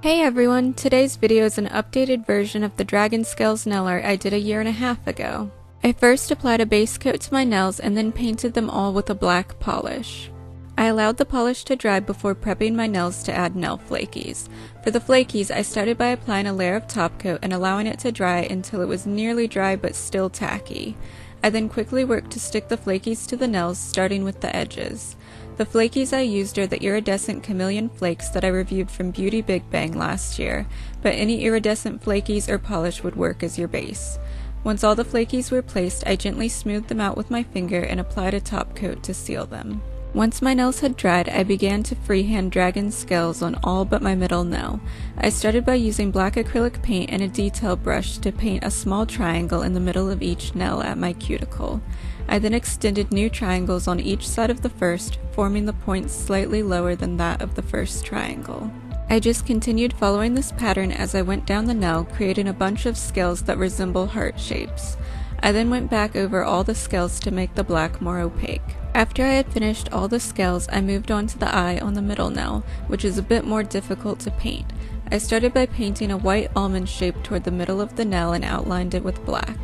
Hey everyone, today's video is an updated version of the dragon scales nail art I did a year and a half ago. I first applied a base coat to my nails and then painted them all with a black polish. I allowed the polish to dry before prepping my nails to add nail flakies. For the flakies, I started by applying a layer of top coat and allowing it to dry until it was nearly dry but still tacky. I then quickly worked to stick the flakies to the nails, starting with the edges. The flakies I used are the Iridescent Chameleon Flakes that I reviewed from BigBang last year, but any iridescent flakies or polish would work as your base. Once all the flakies were placed, I gently smoothed them out with my finger and applied a top coat to seal them. Once my nails had dried, I began to freehand dragon scales on all but my middle nail. I started by using black acrylic paint and a detail brush to paint a small triangle in the middle of each nail at my cuticle. I then extended new triangles on each side of the first, forming the points slightly lower than that of the first triangle. I just continued following this pattern as I went down the nail, creating a bunch of scales that resemble heart shapes. I then went back over all the scales to make the black more opaque. After I had finished all the scales, I moved on to the eye on the middle nail, which is a bit more difficult to paint. I started by painting a white almond shape toward the middle of the nail and outlined it with black.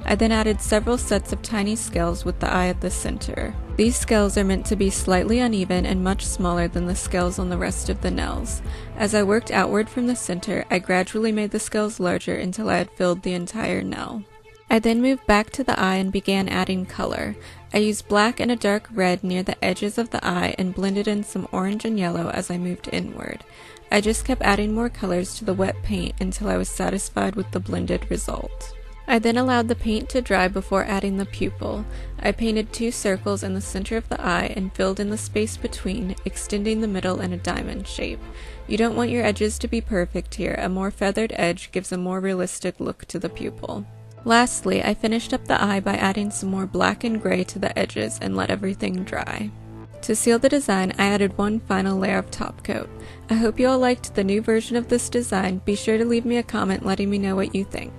I then added several sets of tiny scales with the eye at the center. These scales are meant to be slightly uneven and much smaller than the scales on the rest of the nails. As I worked outward from the center, I gradually made the scales larger until I had filled the entire nail. I then moved back to the eye and began adding color. I used black and a dark red near the edges of the eye and blended in some orange and yellow as I moved inward. I just kept adding more colors to the wet paint until I was satisfied with the blended result. I then allowed the paint to dry before adding the pupil. I painted 2 circles in the center of the eye and filled in the space between, extending the middle in a diamond shape. You don't want your edges to be perfect here. A more feathered edge gives a more realistic look to the pupil. Lastly, I finished up the eye by adding some more black and gray to the edges and let everything dry. To seal the design, I added one final layer of top coat. I hope you all liked the new version of this design. Be sure to leave me a comment letting me know what you think.